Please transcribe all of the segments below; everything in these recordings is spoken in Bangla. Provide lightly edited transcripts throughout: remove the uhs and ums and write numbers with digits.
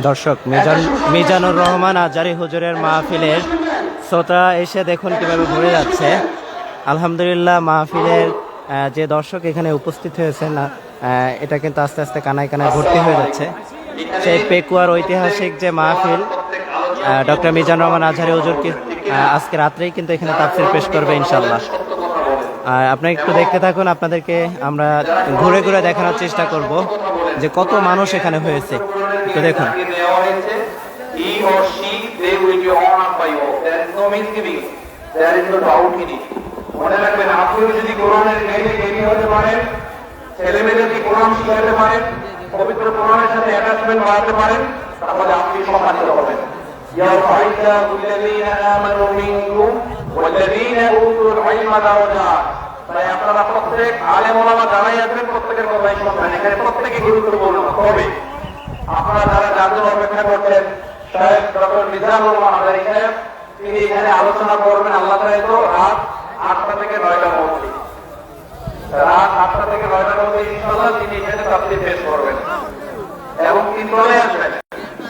দর্শক, মিজানুর রহমান আজারি হুজুরের মাহফিলের শ্রোতা এসে দেখুন কিভাবে ভরে যাচ্ছে। আলহামদুলিল্লাহ, মাহফিলের যে দর্শক এখানে উপস্থিত হয়েছে না, এটা কিন্তু আস্তে আস্তে কানায় কানায় ভর্তি হয়ে যাচ্ছে। সেই পেকুয়ার ঐতিহাসিক যে মাহফিল, ডক্টর মিজানুর রহমান আজহারি হুজুর আজকে রাত্রেই কিন্তু এখানে তাফসীর পেশ করবে ইনশাল্লাহ। আপনারা একটু দেখতে থাকুন, আপনাদেরকে আমরা ঘুরে ঘুরে দেখানোর চেষ্টা করব যে কত মানুষ এখানে হয়েছে। তো দেখুন, মনে রাখবেন, আপনিও যদি কোরআনের জ্ঞানী হতে পারেন, ছেলে মেয়েদেরকে কোরআন শিখাতে পারেন, পবিত্র কোরআনের সাথে অ্যাটাচমেন্ট বাড়াতে পারেন, তাহলে আপনি সম্মানিত হবেন। তাই আপনারা প্রত্যেক আলেম ওলামা যারাই আছেন, প্রত্যেকের কথাই শুনবেন। এখানে প্রত্যেকে গুরুত্বপূর্ণ। তবে আপনারা যারা যার জন্য অপেক্ষা করছেন, সাহেব ডক্টর মিজানুর রহমান আজহারি সাহেব, তিনি এখানে আলোচনা করবেন। আল্লাহ তাআলা তো রাত 8টা থেকে 9টার মধ্যে, রাত 8টা থেকে 9টার মধ্যে ইনশাআল্লাহ তিনি এখানে তাফসীর পেশ করবেন এবং তিনি চলে আসবেন,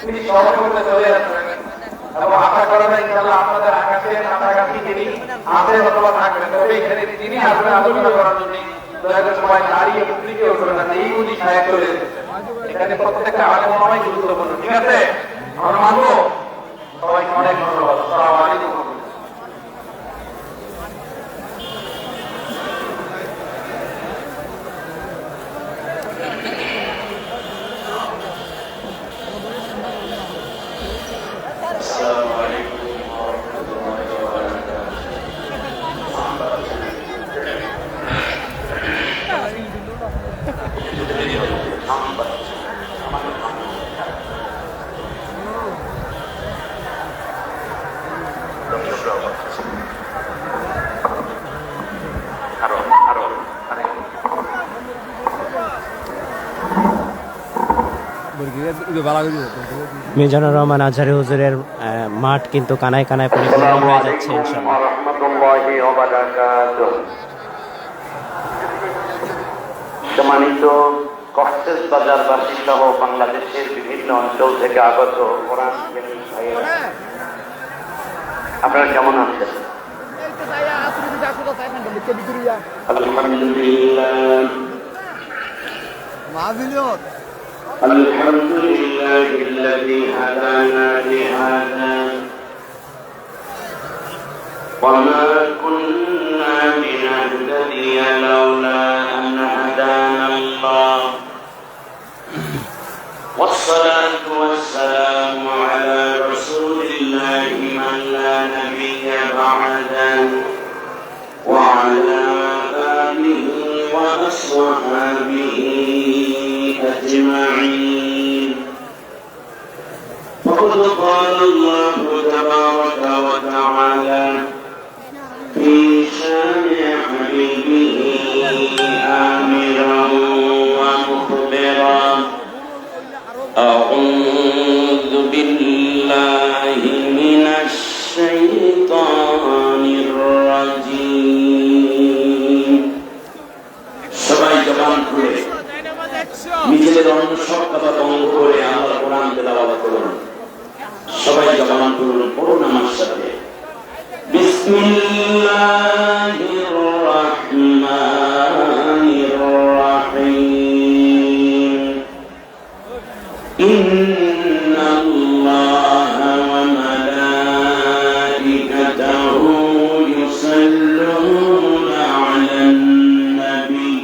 তিনি সময় মতো চলে আসবেন। এবং আশা করা যায় ইনশাআল্লাহ আপনাদের আকাশের কাছাকাছি তিনি আসেন অথবা থাকবেন। তবে এখানে তিনি আসবেন আলোচনা করার জন্য। দয়া করে সবাই দাঁড়িয়ে উপস্থিত হবেন না, এই উনি সাহেব চলে এসেছেন। এখানে প্রত্যেকটা আলেম ওলামাই গুরুত্বপূর্ণ। ঠিক আছে, আমরা মানবো। সবাইকে অনেক ধন্যবাদ। আসসালামু আলাইকুম। মিজানুর রহমান আজহারি হুজুরের মাঠ কিন্তু কানায় কানায় পরিপূর্ণ হয়ে যাচ্ছে ইনশাআল্লাহ। সম্মানিত কক্সেস বাজারবাসী সহ বাংলাদেশের বিভিন্ন অঞ্চল থেকে আগত কোরআন প্রেমী ভাইয়েরা, আপনারা কেমন আছেন? আলহামদুলিল্লাহ। الحمد لله الذي هدانا لهذا وما كنا لنهتدي لولا أن هدانا الله والصلاة والسلام على رسول الله من لا نبي بعده وعلى آله وأصحابه أجمعين. وقد قال الله تبارك وتعالى في شان حبيبه آمرا ومخبرا: أعوذ بالله من الشيطان الرجيم. সবাই জবান খুলে নিজেদের অন্য সব কথা বন্ধ করে আল্লাহর কোরআন তেলাওয়াত করুন। সবাই জবান করুন, পড়ুন আমার সাথে। বিসমিল্লাহির রাহমানির রাহিম। ইন্নাল্লাহা ওয়া মালাইকাতাহু ইউসাল্লুনা আলান নবী।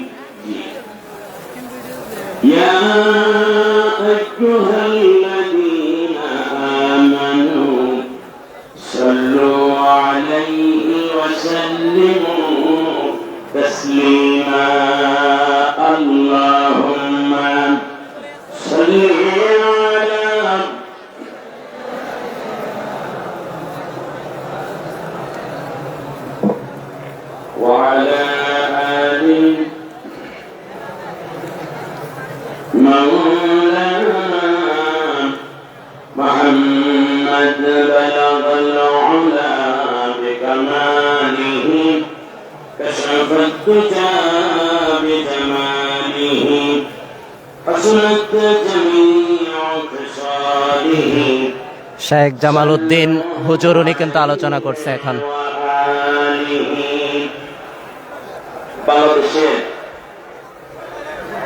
يا أيها الذين آمنوا صلوا عليه وسلموا تسليما. اللهم صل على وعلى آل مولانا محمد بلغ العلا بكماله كشف الدجى بجماله حسنت جميع خصاله শেখ জামাল উদ্দিন হুজুর উনি কিন্তু আলোচনা করছে এখন। বাংলাদেশের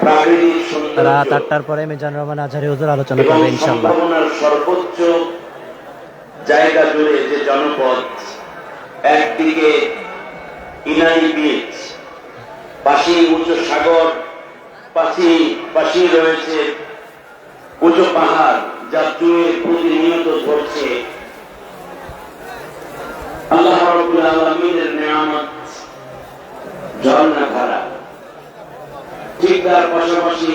প্রাকৃতিক সৌন্দর্য রাত 8টার পরে মিজানুর রহমান আজহারী হুজুর আলোচনা এবং করবে ইনশাআল্লাহ। সম্ভাবনার সর্বোচ্চ জায়গা জুড়ে যে জনপদ, একদিকে ইনানি বিচ, পাশেই উঁচু সাগর, পাশেই রয়েছে উঁচু পাহাড়, যা চুয়ে প্রতিনিয়ত ঝরছে আল্লাহ রাব্বুল আলামিনের নিয়ামত, ঝর্ণাধারা। ঠিক তার পাশাপাশি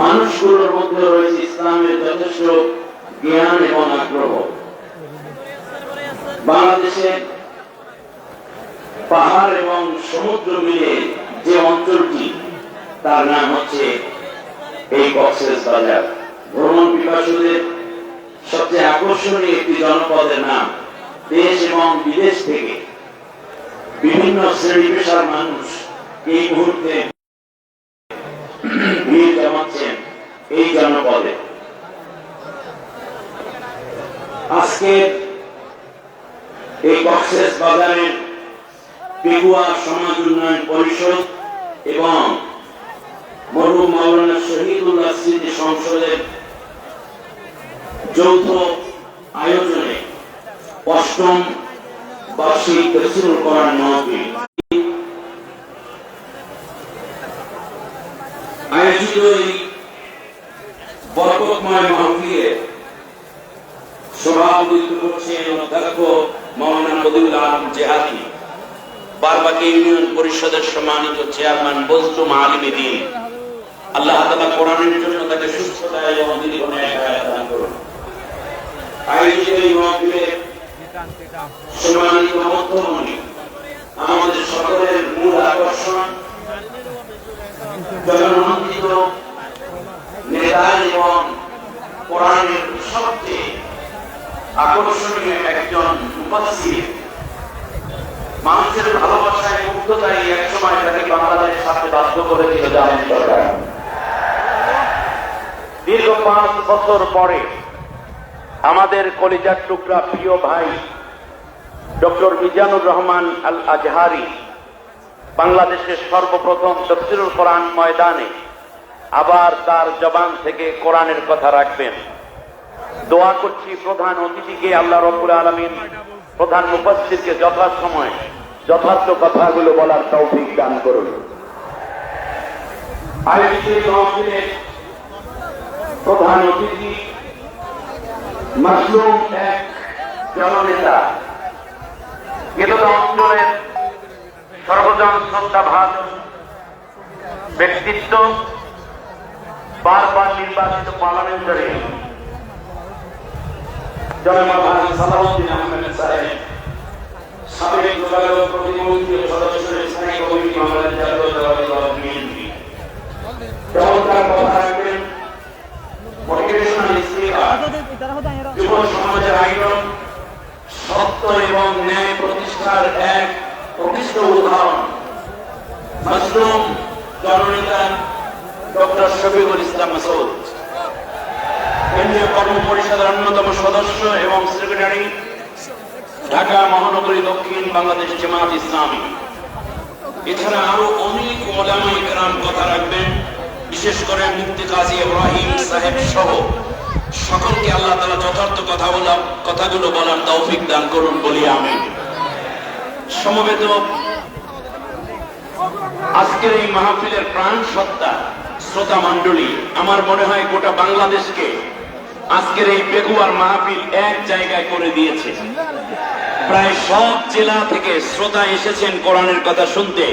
মানুষগুলোর মধ্যে রয়েছে ইসলামের যথেষ্ট জ্ঞান এবং আগ্রহ। বাংলাদেশে পাহাড় এবং সমুদ্র মিলে যে অঞ্চলটি, তার নাম হচ্ছে এই কক্সবাজার। ভ্রমণ পিপাসুদের সবচেয়ে আকর্ষণীয় একটি জনপদের নাম। দেশ এবং বিদেশ থেকে বিভিন্ন শ্রেণী পেশার মানুষ এই মুহূর্তে ভিড় জমাচ্ছেন এই জনপদে। আজকে এই কক্সবাজারের পেগুয়া সমাজ উন্নয়ন পরিষদ এবং মরহুম মাওলানা শহীদুল্লাহ স্মৃতি সংসদের যৌথ আয়োজনে 8ম বার্ষিক তাফসীরুল কোরআন মাহফিল আয়োজিত এই বরকতময় মাহফিলে সভাপতিত্ব করছেন অধ্যক্ষ মাওলানা বদিউল আলম জেহাদি, বারবাকি ইউনিয়ন পরিষদের সম্মানিত চেয়ারম্যান বজলুম আলিম দ্বীন। আল্লাহ তাআলা কোরআনের জন্য তাকে সুস্থতা এবং দীর্ঘায়ু দান করুন। আয়োজিত এই মাহফিলে সম্মানিত মধ্যমণি, আমাদের সকলের মূল আকর্ষণ, জননন্দিত নেতা এবং কোরআনের সবচেয়ে আকর্ষণীয় একজন মুফাসসির, মানুষের ভালোবাসায় মুগ্ধতায় এক সময় তাকে বাংলাদেশের সাথে বাধ্য করেছিল জানেন সরকার। দীর্ঘ 5 বছর পরে আমাদের কলিজার টুকরা প্রিয় ভাই ডক্টর মিজানুর রহমান আল আজহারী বাংলাদেশের সর্বপ্রথম তাফসীরুল কোরআন ময়দানে আবার তার জবান থেকে কোরআনের কথা রাখবেন। দোয়া করছি প্রধান অতিথিকে আল্লাহ রাব্বুল আলামিন, প্রধান মুফাসসিরকে যথাসময়ে যথার্থ কথাগুলো বলার তৌফিক দান করুন। আয়োজিত মাহফিলের প্রধান অতিথি মাসলুম এক জননেতা, গেদোদা অঞ্চলের সর্বজন শ্রদ্ধাভাজন ব্যক্তিত্ব, বারবার নির্বাচিত পার্লামেন্টারি জনাব সালাউদ্দিন আহমেদ সাহেব, সাবেক যোগাযোগ প্রতিমন্ত্রী ও সদস্য স্থায়ী কমিটি বাংলাদেশ জাতীয়তাবাদী দল বিএনপি। চমৎকার কথা রাখবেন, মোটিভেশনাল স্পিকার, যুব সমাজের আইডল, সত্য এবং ন্যায় প্রতিষ্ঠার এক প্রকৃষ্ট উদাহরণ মাসলুম জননেতা ডক্টর শফিকুল ইসলাম মাসুদ, কেন্দ্রীয় কর্ম পরিষদের অন্যতম সদস্য এবং সেক্রেটারি, ঢাকা মহানগরী দক্ষিণ বাংলাদেশ জামাত ইসলামী। এছাড়া আরো অনেক উলামায়ে কেরাম কথা রাখবেন, বিশেষ করে মুফতি কাজী ইব্রাহিম সাহেব সহ সকলকে আল্লাহ তাআলা যথার্থ কথাগুলো বলার তৌফিক দান করুন বলি আমিন। সমবেত আজকের এই মাহফিলের প্রাণ সত্তা শ্রোতা মণ্ডলী, আমার মনে হয় গোটা বাংলাদেশকে আজকের এই পেগুয়ার মাহফিল এক জায়গায় করে দিয়েছে। প্রায় সব জেলা থেকে শ্রোতা এসেছেন কোরআনের কথা শুনতে,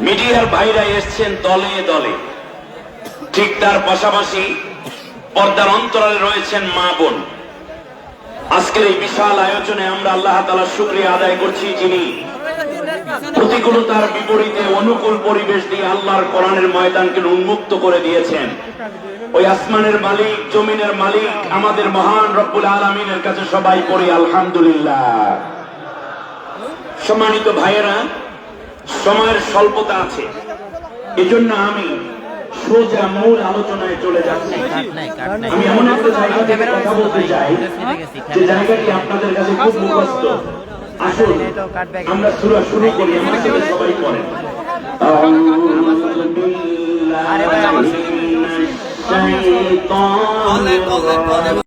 মিডিয়ার ভাইরা এসেছেন দলে দলে। ঠিক তার পাশাপাশি পর্দার অন্তরালে রয়েছেন মা বোন। আজকের এই বিশাল আয়োজনে আমরা আল্লাহ তাআলার শুকরিয়া আদায় করছি, যিনি প্রতিকূলতার বিপরীতে অনুকূল পরিবেশ দিয়ে আল্লাহর কোরআনের ময়দানকে উন্মুক্ত করে দিয়েছেন। ওই আসমানের মালিক, জমিনের মালিক, আমাদের মহান রব্বুল আলামিনের কাছে সবাই পড়ি আলহামদুলিল্লাহ। সম্মানিত ভাইয়েরা, সময়ের স্বল্পতা আছে, এজন্য আমি সোজা মূল আলোচনায় চলে যাচ্ছি। আমি এমন একটা জায়গা থেকে কথা বলতে চাই যে জায়গাটি আপনাদের কাছে খুব মুখস্থ। আসুন আমরা সূরা শুরু করি, আমার সাথে সবাই পড়েন। আরে ভাই আমার